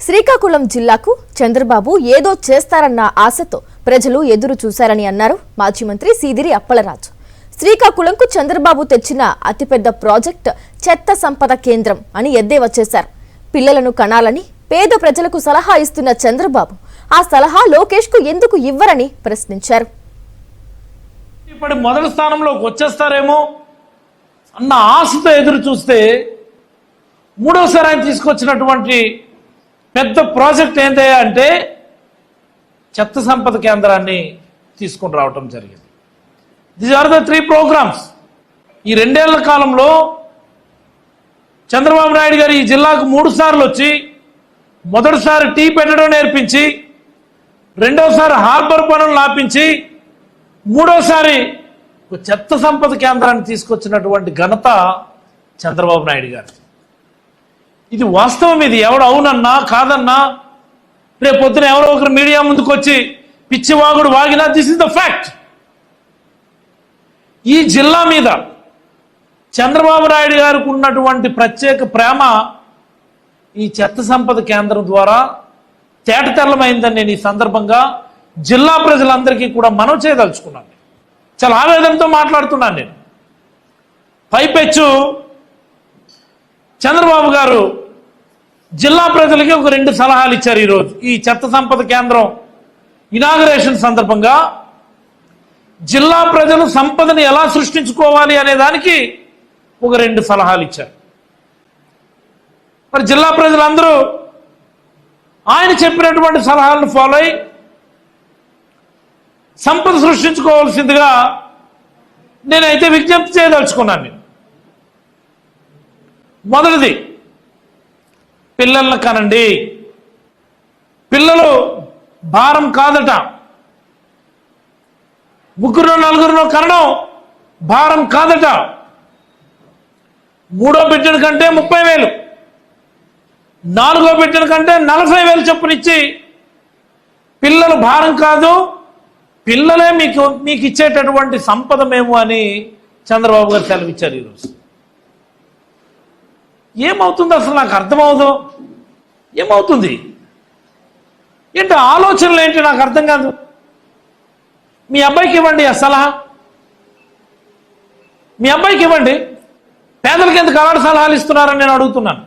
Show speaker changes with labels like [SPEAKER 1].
[SPEAKER 1] శ్రీకాకుళం జిల్లాకు చంద్రబాబు ఏదో చేస్తారన్న ఆశతో ప్రజలు ఎదురు చూశారని అన్నారు మాజీ మంత్రి సీదిరి అప్పలరాజు. శ్రీకాకుళంకు చంద్రబాబు తెచ్చిన అతిపెద్ద ప్రాజెక్ట్ చెత్త సంపద కేంద్రం అని ఎద్దేవా చేశారు. పిల్లలను కనాలని పేద ప్రజలకు సలహా ఇస్తున్న చంద్రబాబు ఆ సలహా లోకేష్ కు ఎందుకు ఇవ్వరని ప్రశ్నించారు.
[SPEAKER 2] ఇప్పుడు మొదటి స్థానంలోకి వచ్చేస్తారేమో అన్న ఆశతో ఎదురు చూస్తే మూడోసారి ఆయన తీసుకొచ్చినటువంటి పెద్ద ప్రాజెక్ట్ ఏంటి అంటే చెత్త సంపద కేంద్రాన్ని తీసుకొని రావటం జరిగింది. These are the 3 programmes. ఈ 2 ఏళ్ల కాలంలో చంద్రబాబు నాయుడు గారు ఈ జిల్లాకు 3 సార్లు వచ్చి మొదటిసారి టీ పెట్టడం నేర్పించి, రెండోసారి హార్బర్ పనులు ఆపించి, మూడోసారి చెత్త సంపద కేంద్రాన్ని తీసుకొచ్చినటువంటి ఘనత చంద్రబాబు నాయుడు గారు. ఇది వాస్తవం. ఇది ఎవడు అవునన్నా కాదన్నా రేపు పొద్దున ఎవరో ఒకరు మీడియా ముందుకు వచ్చి పిచ్చివాగుడు వాగినా దిస్ ఇస్ ద ఫ్యాక్ట్. ఈ జిల్లా మీద చంద్రబాబు నాయుడు గారికి ఉన్నటువంటి ప్రత్యేక ప్రేమ ఈ చెత్త సంపద కేంద్రం ద్వారా తేటతెల్లమైందని నేను ఈ సందర్భంగా జిల్లా ప్రజలందరికీ కూడా మనవి చేయదలుచుకున్నాను. చాలా ఆవేదనతో మాట్లాడుతున్నాను నేను. పైపెచ్చు చంద్రబాబు గారు జిల్లా ప్రజలకి ఒక 2 సలహాలు ఇచ్చారు. ఈరోజు ఈ చెత్త సంపద కేంద్రం ఇనాగరేషన్ సందర్భంగా జిల్లా ప్రజలు సంపదను ఎలా సృష్టించుకోవాలి అనే దానికి ఒక 2 సలహాలు ఇచ్చారు. మరి జిల్లా ప్రజలందరూ ఆయన చెప్పినటువంటి సలహాలను ఫాలో అయి సంపద సృష్టించుకోవాల్సిందిగా నేనైతే విజ్ఞప్తి చేయదలుచుకున్నాను. మొదటిది, పిల్లలను కనండి. పిల్లలు భారం కాదట. 3 4 కనడం భారం కాదట. 3వ బిడ్డల కంటే 30,000, 4వ బిడ్డల కంటే 40,000 చొప్పునిచ్చి పిల్లలు భారం కాదు, పిల్లలే మీకు ఇచ్చేటటువంటి సంపద మేము అని చంద్రబాబు గారు సెలవిచ్చారు. ఈరోజు ఏమవుతుంది అసలు నాకు అర్థమవుదు. ఏమవుతుంది ఏంటి ఆలోచనలు ఏంటి నాకు అర్థం కాదు. మీ అబ్బాయికి ఇవ్వండి ఆ సలహా, మీ అబ్బాయికి ఇవ్వండి. పేదలకు ఎందుకు అలాంటి సలహాలు ఇస్తున్నారని నేను అడుగుతున్నాను.